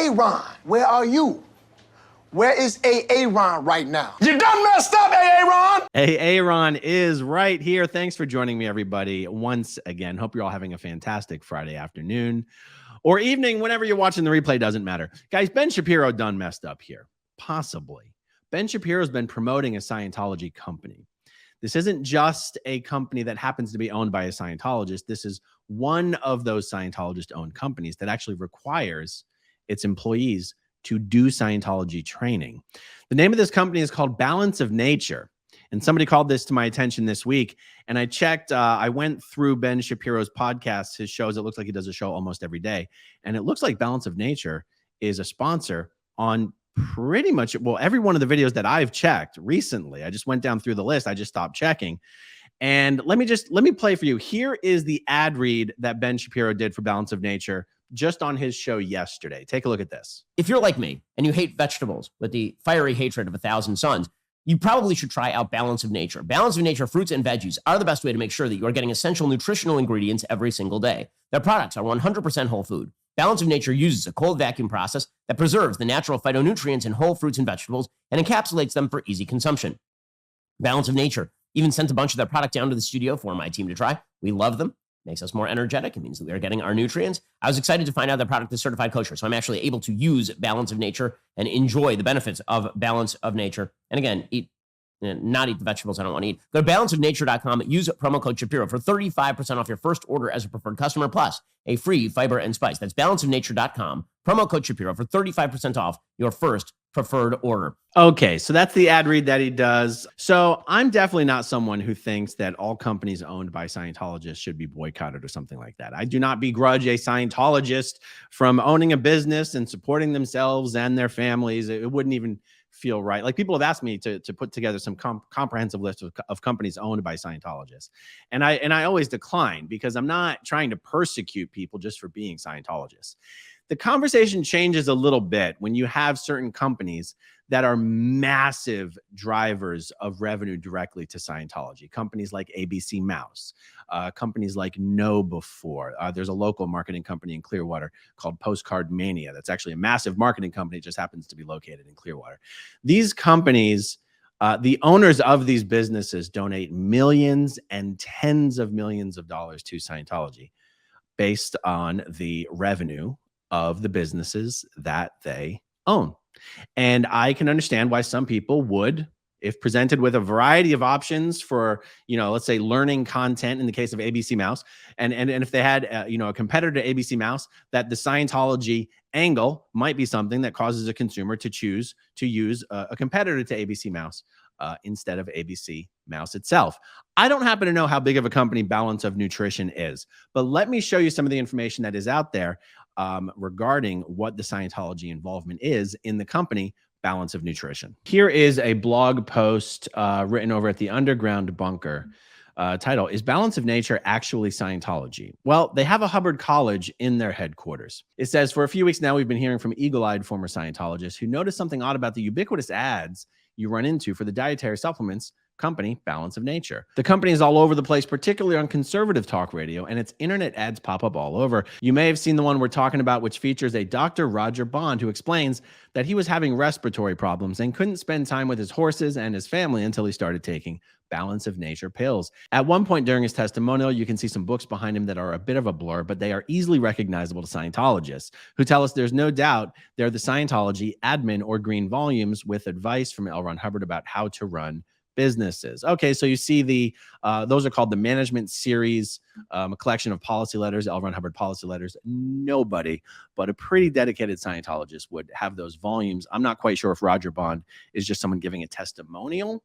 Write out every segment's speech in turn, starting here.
Aaron, where are you? Where is Aaron right now? You done messed up, Aaron! Aaron is right here. Thanks for joining me, everybody, once again. Hope you're all having a fantastic Friday afternoon or evening. Whenever you're watching the replay, doesn't matter. Guys, Ben Shapiro done messed up here. Possibly. Ben Shapiro's been promoting a Scientology company. This isn't just a company that happens to be owned by a Scientologist. This is one of those Scientologist-owned companies that actually requires its employees to do Scientology training. The name of this company is called Balance of Nature. And somebody called this to my attention this week. And I checked, I went through Ben Shapiro's podcasts, his shows. It looks like he does a show almost every day. And it looks like Balance of Nature is a sponsor on pretty much, well, every one of the videos that I've checked recently. I just went down through the list. I just stopped checking. And let me play for you. Here is the ad read that Ben Shapiro did for Balance of Nature just on his show yesterday. Take a look at this. If you're like me and you hate vegetables with the fiery hatred of 1,000 suns, you probably should try out Balance of Nature. Balance of Nature fruits and veggies are the best way to make sure that you are getting essential nutritional ingredients every single day. Their products are 100% whole food. Balance of Nature uses a cold vacuum process that preserves the natural phytonutrients in whole fruits and vegetables and encapsulates them for easy consumption. Balance of Nature even sent a bunch of their product down to the studio for my team to try. We love them. Makes us more energetic. It means that we are getting our nutrients. I was excited to find out that product is certified kosher. So I'm actually able to use Balance of Nature and enjoy the benefits of Balance of Nature. And again, not eat the vegetables I don't want to eat. Go to balanceofnature.com. Use promo code Shapiro for 35% off your first order as a preferred customer, plus a free fiber and spice. That's balanceofnature.com. Promo code Shapiro for 35% off your first preferred order. Okay, so that's the ad read that he does. So I'm definitely not someone who thinks that all companies owned by Scientologists should be boycotted or something like that. I do not begrudge a Scientologist from owning a business and supporting themselves and their families. It wouldn't even feel right. Like, people have asked me to put together some comprehensive list of companies owned by Scientologists. And I always decline, because I'm not trying to persecute people just for being Scientologists. The conversation changes a little bit when you have certain companies that are massive drivers of revenue directly to Scientology. Companies like ABC Mouse, companies like Know Before. There's a local marketing company in Clearwater called Postcard Mania. That's actually a massive marketing company. It just happens to be located in Clearwater. These companies, the owners of these businesses donate millions and tens of millions of dollars to Scientology based on the revenue of the businesses that they own. And I can understand why some people would, if presented with a variety of options for, let's say learning content in the case of ABC Mouse, and if they had, a competitor to ABC Mouse, that the Scientology angle might be something that causes a consumer to choose to use a competitor to ABC Mouse instead of ABC Mouse itself. I don't happen to know how big of a company Balance of Nutrition is, but let me show you some of the information that is out there regarding what the Scientology involvement is in the company Balance of Nutrition. Here is a blog post written over at the Underground Bunker. Title, is Balance of Nature actually Scientology? Well, they have a Hubbard College in their headquarters. It says, for a few weeks now, we've been hearing from eagle-eyed former Scientologists who noticed something odd about the ubiquitous ads you run into for the dietary supplements company Balance of Nature. The company is all over the place, particularly on conservative talk radio, and its internet ads pop up all over. You may have seen the one we're talking about, which features a Dr. Roger Bond who explains that he was having respiratory problems and couldn't spend time with his horses and his family until he started taking Balance of Nature pills. At one point during his testimonial, you can see some books behind him that are a bit of a blur, but they are easily recognizable to Scientologists who tell us there's no doubt they're the Scientology admin or green volumes with advice from L. Ron Hubbard about how to run businesses. Okay, so you see those are called the Management Series, a collection of policy letters, L. Ron Hubbard policy letters. Nobody but a pretty dedicated Scientologist would have those volumes. I'm not quite sure if Roger Bond is just someone giving a testimonial.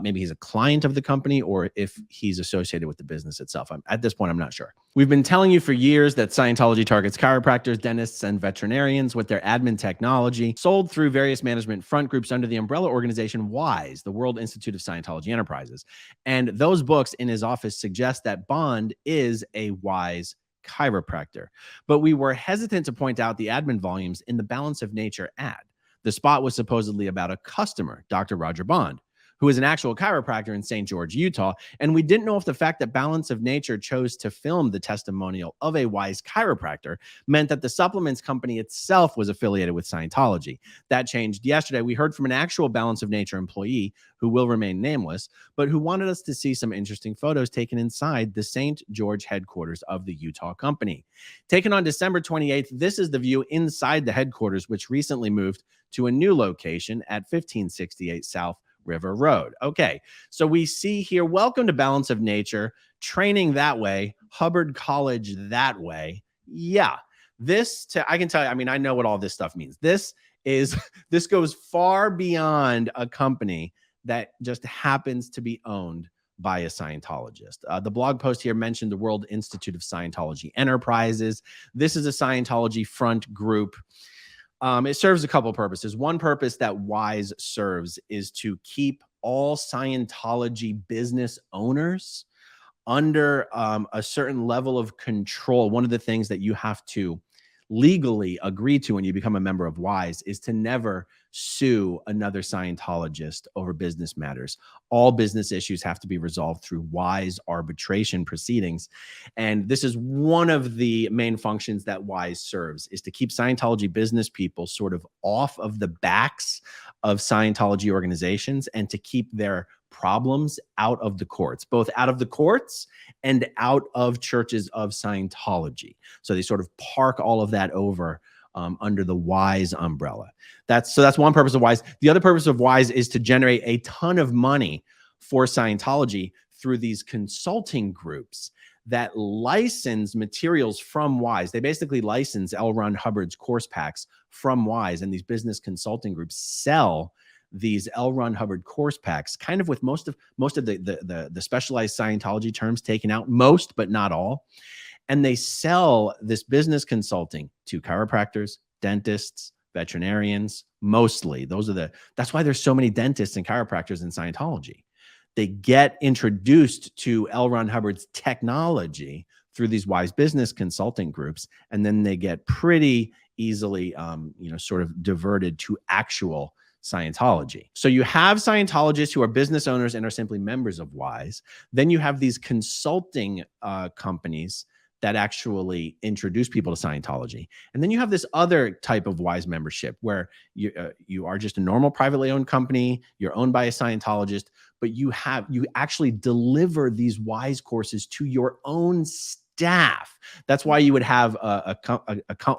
Maybe he's a client of the company, or if he's associated with the business itself. At this point, I'm not sure. We've been telling you for years that Scientology targets chiropractors, dentists, and veterinarians with their admin technology sold through various management front groups under the umbrella organization WISE, the World Institute of Scientology Enterprises. And those books in his office suggest that Bond is a WISE chiropractor. But we were hesitant to point out the admin volumes in the Balance of Nature ad. The spot was supposedly about a customer, Dr. Roger Bond, who is an actual chiropractor in St. George, Utah. And we didn't know if the fact that Balance of Nature chose to film the testimonial of a wise chiropractor meant that the supplements company itself was affiliated with Scientology. That changed yesterday. We heard from an actual Balance of Nature employee who will remain nameless, but who wanted us to see some interesting photos taken inside the St. George headquarters of the Utah company. Taken on December 28th, this is the view inside the headquarters, which recently moved to a new location at 1568 South River Road. Okay, so we see here, welcome to Balance of Nature, training that way, Hubbard College that way. Yeah, I can tell you, I mean, I know what all this stuff means. This goes far beyond a company that just happens to be owned by a Scientologist. The blog post here mentioned the World Institute of Scientology Enterprises. This is a Scientology front group. It serves a couple of purposes. One purpose that WISE serves is to keep all Scientology business owners under a certain level of control. One of the things that you have to legally agree to when you become a member of WISE is to never sue another Scientologist over business matters. All business issues have to be resolved through WISE arbitration proceedings. And this is one of the main functions that WISE serves, is to keep Scientology business people sort of off of the backs of Scientology organizations and to keep their problems out of the courts, both out of the courts and out of churches of Scientology. So they sort of park all of that over under the WISE umbrella. That's one purpose of WISE. The other purpose of WISE is to generate a ton of money for Scientology through these consulting groups that license materials from WISE. They basically license L. Ron Hubbard's course packs from WISE, and these business consulting groups sell these L. Ron Hubbard course packs, kind of with most of the specialized Scientology terms taken out, most but not all. And they sell this business consulting to chiropractors, dentists, veterinarians, mostly. That's why there's so many dentists and chiropractors in Scientology. They get introduced to L. Ron Hubbard's technology through these WISE business consulting groups, and then they get pretty easily, sort of diverted to actual Scientology. So you have Scientologists who are business owners and are simply members of WISE. Then you have these consulting companies that actually introduce people to Scientology. And then you have this other type of WISE membership where you are just a normal privately owned company, you're owned by a Scientologist, but you actually deliver these WISE courses to your own staff. That's why you would have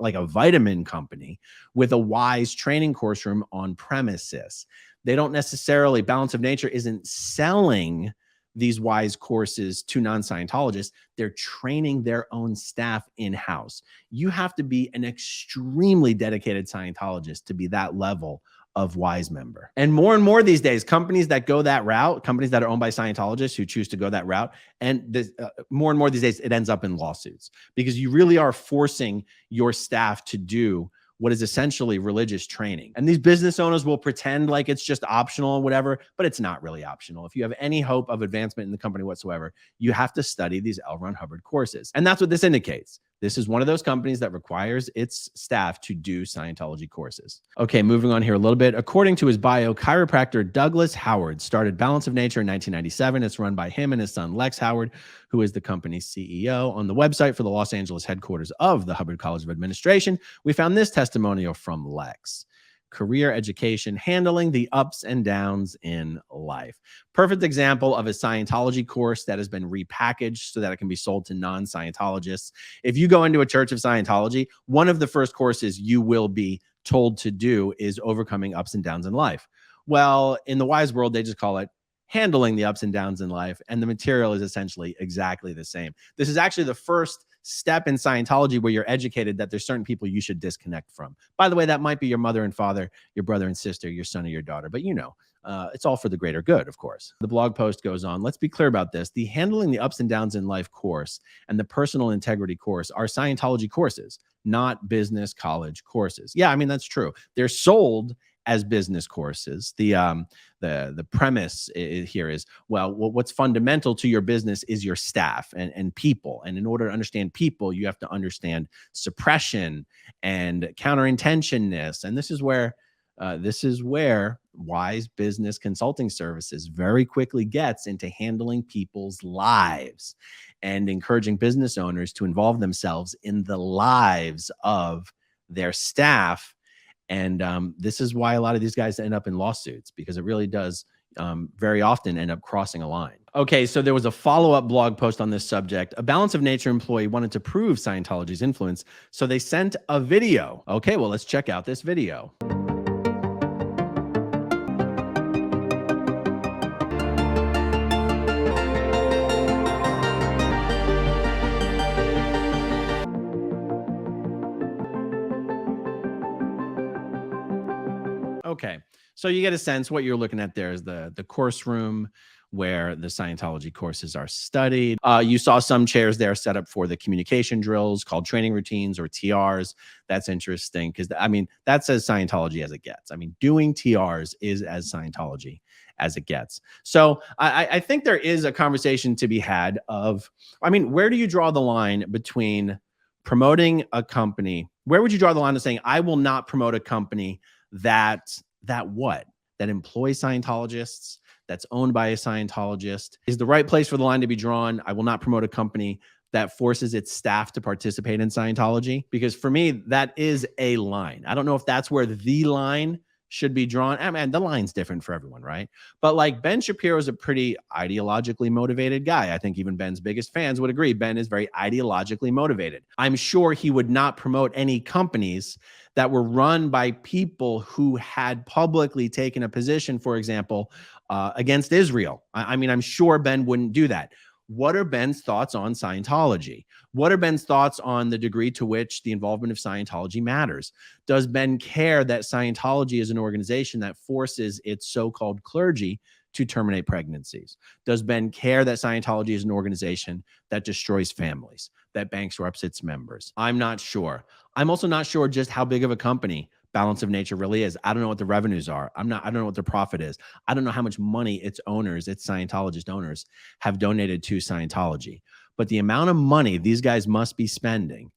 like a vitamin company with a WISE training course room on premises. They don't necessarily, Balance of Nature isn't selling these WISE courses to non-Scientologists. They're training their own staff in-house. You have to be an extremely dedicated Scientologist to be that level of WISE member. And more these days, companies that go that route, companies that are owned by Scientologists who choose to go that route, and this, more and more these days, it ends up in lawsuits because you really are forcing your staff to do what is essentially religious training. And these business owners will pretend like it's just optional or whatever, but it's not really optional. If you have any hope of advancement in the company whatsoever, you have to study these L. Ron Hubbard courses. And that's what this indicates. This is one of those companies that requires its staff to do Scientology courses. Okay, moving on here a little bit. According to his bio, chiropractor Douglas Howard started Balance of Nature in 1997. It's run by him and his son, Lex Howard, who is the company's CEO. On the website for the Los Angeles headquarters of the Hubbard College of Administration, we found this testimonial from Lex. Career education, handling the ups and downs in life. Perfect example of a Scientology course that has been repackaged so that it can be sold to non-Scientologists. If you go into a church of Scientology, one of the first courses you will be told to do is overcoming ups and downs in life. Well, in the WISE world, they just call it handling the ups and downs in life, and the material is essentially exactly the same. This is actually the first step in Scientology where you're educated that there's certain people you should disconnect from. By the way, that might be your mother and father, your brother and sister, your son or your daughter, but it's all for the greater good, of course. The blog post goes on. Let's be clear about this. The Handling the Ups and Downs in Life course and the Personal Integrity course are Scientology courses, not business college courses. Yeah, I mean, that's true. They're sold as business courses. The premise here is, well, what's fundamental to your business is your staff and people. And in order to understand people, you have to understand suppression and counterintensionness. And this is where wise business consulting services very quickly gets into handling people's lives and encouraging business owners to involve themselves in the lives of their staff. And this is why a lot of these guys end up in lawsuits, because it really does very often end up crossing a line. Okay, so there was a follow-up blog post on this subject. A Balance of Nature employee wanted to prove Scientology's influence, so they sent a video. Okay, well, let's check out this video. Okay, so you get a sense what you're looking at there is the course room where the Scientology courses are studied. You saw some chairs there set up for the communication drills called training routines or TRs. That's interesting because, I mean, that's as Scientology as it gets. I mean, doing TRs is as Scientology as it gets. So I think there is a conversation to be had of, I mean, where do you draw the line between promoting a company? Where would you draw the line of saying, I will not promote a company that employs Scientologists, that's owned by a Scientologist? Is the right place for the line to be drawn? I will not promote a company that forces its staff to participate in Scientology, because for me, that is a line. I don't know if that's where the line should be drawn. I mean, the line's different for everyone, right? But like Ben Shapiro is a pretty ideologically motivated guy. I think even Ben's biggest fans would agree. Ben is very ideologically motivated. I'm sure he would not promote any companies that were run by people who had publicly taken a position, for example, against Israel. I mean, I'm sure Ben wouldn't do that. What are Ben's thoughts on Scientology? What are Ben's thoughts on the degree to which the involvement of Scientology matters? Does Ben care that Scientology is an organization that forces its so-called clergy to terminate pregnancies? Does Ben care that Scientology is an organization that destroys families, that bankrupts its members? I'm not sure. I'm also not sure just how big of a company Balance of Nature really is. I don't know what the revenues are. I don't know what their profit is. I don't know how much money its owners, its Scientologist owners, have donated to Scientology. But the amount of money these guys must be spending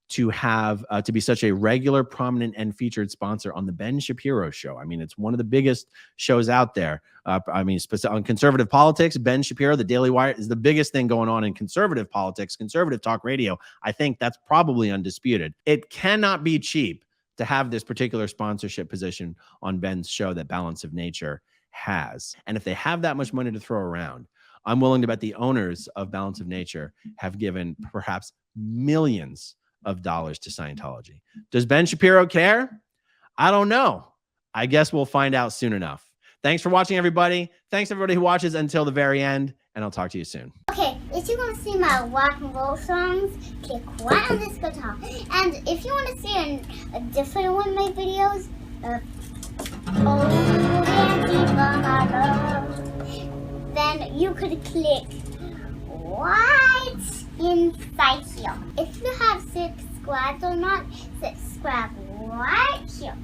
to have to be such a regular, prominent, and featured sponsor on the Ben Shapiro show. I mean, it's one of the biggest shows out there. I mean, on conservative politics, Ben Shapiro, the Daily Wire, is the biggest thing going on in conservative politics, conservative talk radio. I think that's probably undisputed. It cannot be cheap to have this particular sponsorship position on Ben's show that Balance of Nature has. And if they have that much money to throw around, I'm willing to bet the owners of Balance of Nature have given perhaps millions of dollars to Scientology. Does Ben Shapiro care? I don't know. I guess we'll find out soon enough. Thanks for watching, everybody. Thanks everybody who watches until the very end, and I'll talk to you soon. Okay, if you want to see my rock and roll songs, click right on this guitar. And if you want to see a different one of my videos, then you could click right inside here. If you have subscribed or not, subscribe right here.